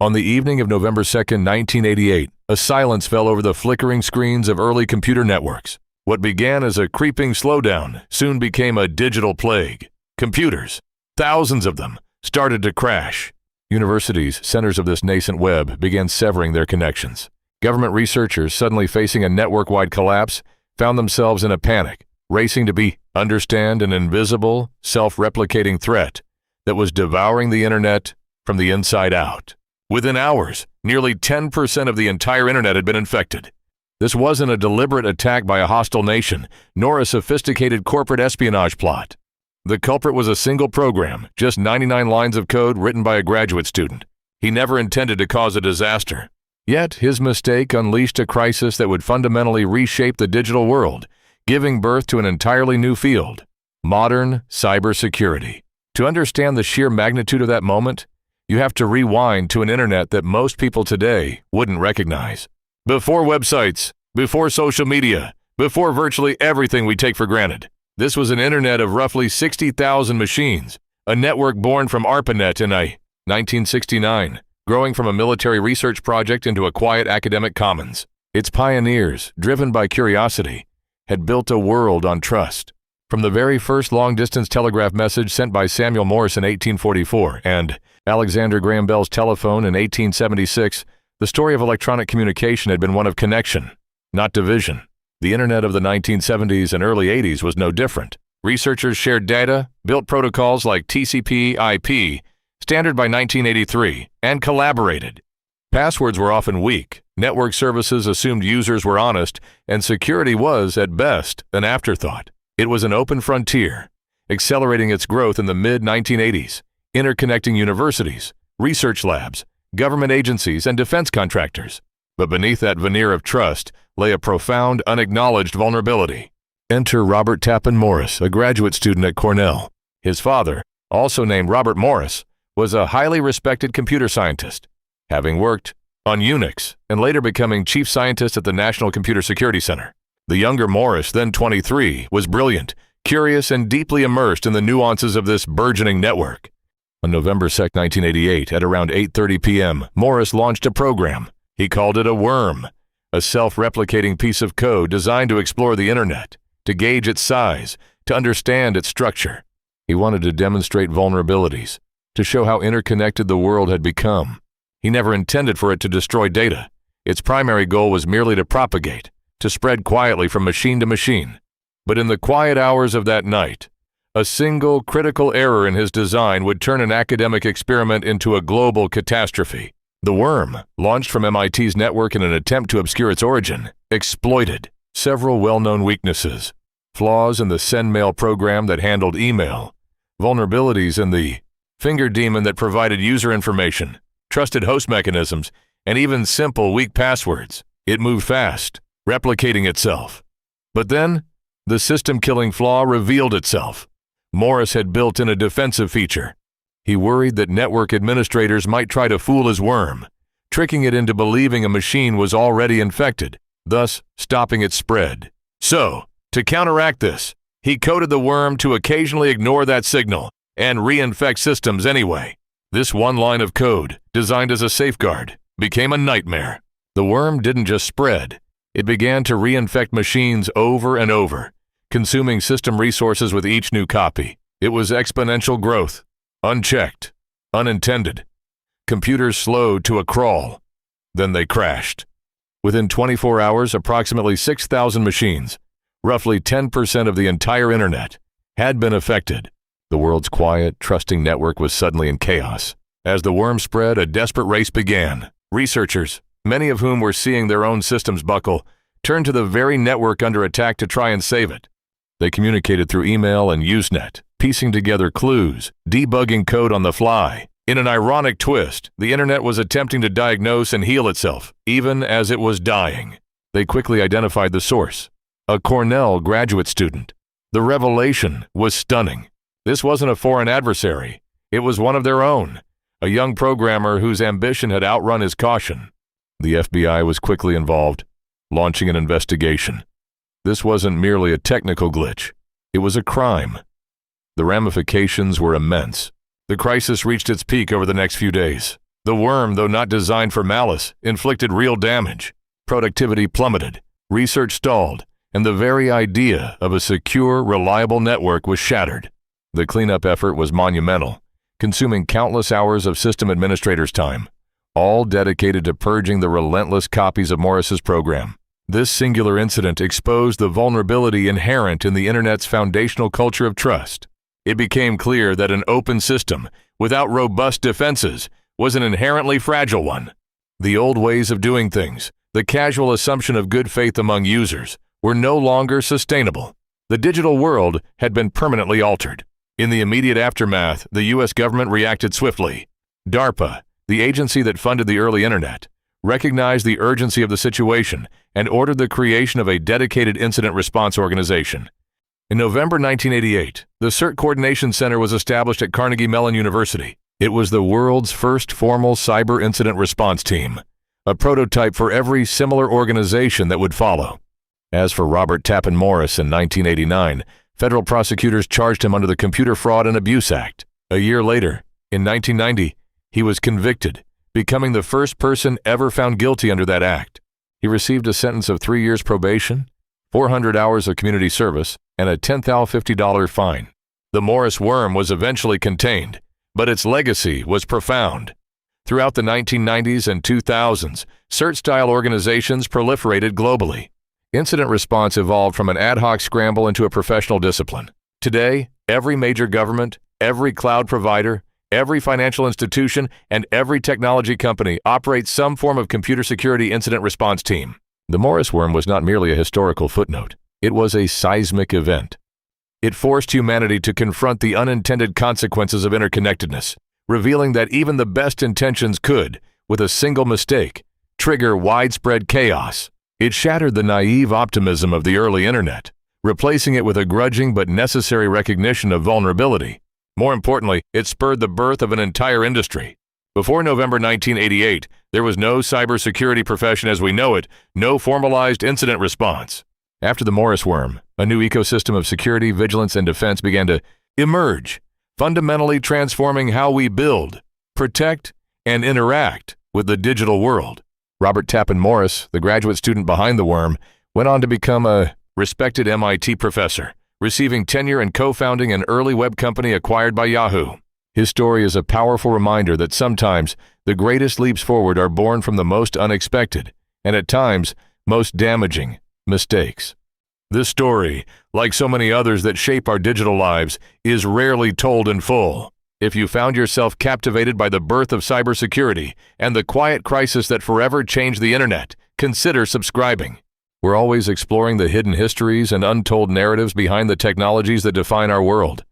On the evening of November 2nd, 1988, a silence fell over the flickering screens of early computer networks. What began as a creeping slowdown soon became a digital plague. Computers, thousands of them, started to crash. Universities, centers of this nascent web, began severing their connections. Government researchers, suddenly facing a network-wide collapse, found themselves in a panic, racing to understand an invisible, self-replicating threat that was devouring the internet from the inside out. Within hours, nearly 10% of the entire internet had been infected. This wasn't a deliberate attack by a hostile nation, nor a sophisticated corporate espionage plot. The culprit was a single program, just 99 lines of code written by a graduate student. He never intended to cause a disaster. Yet, his mistake unleashed a crisis that would fundamentally reshape the digital world, giving birth to an entirely new field: modern cybersecurity. To understand the sheer magnitude of that moment, you have to rewind to an internet that most people today wouldn't recognize. Before websites, before social media, before virtually everything we take for granted, this was an internet of roughly 60,000 machines, a network born from ARPANET in 1969, growing from a military research project into a quiet academic commons. Its pioneers, driven by curiosity, had built a world on trust. From the very first long-distance telegraph message sent by Samuel Morse in 1844 and Alexander Graham Bell's telephone in 1876, the story of electronic communication had been one of connection, not division. The internet of the 1970s and early 80s was no different. Researchers shared data, built protocols like TCP/IP, standard by 1983, and collaborated. Passwords were often weak, network services assumed users were honest, and security was, at best, an afterthought. It was an open frontier, accelerating its growth in the mid-1980s, interconnecting universities, research labs, government agencies, and defense contractors. But beneath that veneer of trust lay a profound, unacknowledged vulnerability. Enter Robert Tappan Morris, a graduate student at Cornell. His father, also named Robert Morris, was a highly respected computer scientist, having worked on Unix and later becoming chief scientist at the National Computer Security Center. The younger Morris, then 23, was brilliant, curious, and deeply immersed in the nuances of this burgeoning network. On November 2, 1988, at around 8:30 p.m., Morris launched a program. He called it a worm, a self-replicating piece of code designed to explore the internet, to gauge its size, to understand its structure. He wanted to demonstrate vulnerabilities, to show how interconnected the world had become. He never intended for it to destroy data. Its primary goal was merely to propagate, to spread quietly from machine to machine. But in the quiet hours of that night, a single critical error in his design would turn an academic experiment into a global catastrophe. The worm, launched from MIT's network in an attempt to obscure its origin, exploited several well-known weaknesses: flaws in the SendMail program that handled email, vulnerabilities in the finger daemon that provided user information, trusted host mechanisms, and even simple weak passwords. It moved fast, replicating itself. But then, the system-killing flaw revealed itself. Morris had built in a defensive feature. He worried that network administrators might try to fool his worm, tricking it into believing a machine was already infected, thus stopping its spread. So, to counteract this, he coded the worm to occasionally ignore that signal and reinfect systems anyway. This one line of code, designed as a safeguard, became a nightmare. The worm didn't just spread. It began to reinfect machines over and over, consuming system resources with each new copy. It was exponential growth, unchecked, unintended. Computers slowed to a crawl. Then they crashed. Within 24 hours, approximately 6,000 machines, roughly 10% of the entire internet, had been affected. The world's quiet, trusting network was suddenly in chaos. As the worm spread, a desperate race began. Researchers, many of whom were seeing their own systems buckle, turned to the very network under attack to try and save it. They communicated through email and Usenet, piecing together clues, debugging code on the fly. In an ironic twist, the internet was attempting to diagnose and heal itself, even as it was dying. They quickly identified the source: a Cornell graduate student. The revelation was stunning. This wasn't a foreign adversary. It was one of their own, a young programmer whose ambition had outrun his caution. The FBI was quickly involved, launching an investigation. This wasn't merely a technical glitch. It was a crime. The ramifications were immense. The crisis reached its peak over the next few days. The worm, though not designed for malice, inflicted real damage. Productivity plummeted, research stalled, and the very idea of a secure, reliable network was shattered. The cleanup effort was monumental, consuming countless hours of system administrators' time, all dedicated to purging the relentless copies of Morris's program. This singular incident exposed the vulnerability inherent in the Internet's foundational culture of trust. It became clear that an open system, without robust defenses, was an inherently fragile one. The old ways of doing things, the casual assumption of good faith among users, were no longer sustainable. The digital world had been permanently altered. In the immediate aftermath, the U.S. government reacted swiftly. DARPA, the agency that funded the early Internet, recognized the urgency of the situation and ordered the creation of a dedicated incident response organization. In November 1988, the CERT Coordination Center was established at Carnegie Mellon University. It was the world's first formal cyber incident response team, a prototype for every similar organization that would follow. As for Robert Tappan Morris in 1989, federal prosecutors charged him under the Computer Fraud and Abuse Act. A year later, in 1990, he was convicted, becoming the first person ever found guilty under that act. He received a sentence of 3 years probation, 400 hours of community service, and a $10,050 fine. The Morris worm was eventually contained, but its legacy was profound. Throughout the 1990s and 2000s, CERT-style organizations proliferated globally. Incident response evolved from an ad hoc scramble into a professional discipline. Today, every major government, every cloud provider, every financial institution, and every technology company operates some form of computer security incident response team. The Morris worm was not merely a historical footnote. It was a seismic event. It forced humanity to confront the unintended consequences of interconnectedness, revealing that even the best intentions could, with a single mistake, trigger widespread chaos. It shattered the naive optimism of the early Internet, replacing it with a grudging but necessary recognition of vulnerability. More importantly, it spurred the birth of an entire industry. Before November 1988, there was no cybersecurity profession as we know it, no formalized incident response. After the Morris worm, a new ecosystem of security, vigilance, and defense began to emerge, fundamentally transforming how we build, protect, and interact with the digital world. Robert Tappan Morris, the graduate student behind the worm, went on to become a respected MIT professor, receiving tenure and co-founding an early web company acquired by Yahoo. His story is a powerful reminder that sometimes the greatest leaps forward are born from the most unexpected, and at times, most damaging, mistakes. This story, like so many others that shape our digital lives, is rarely told in full. If you found yourself captivated by the birth of cybersecurity and the quiet crisis that forever changed the Internet, consider subscribing. We're always exploring the hidden histories and untold narratives behind the technologies that define our world.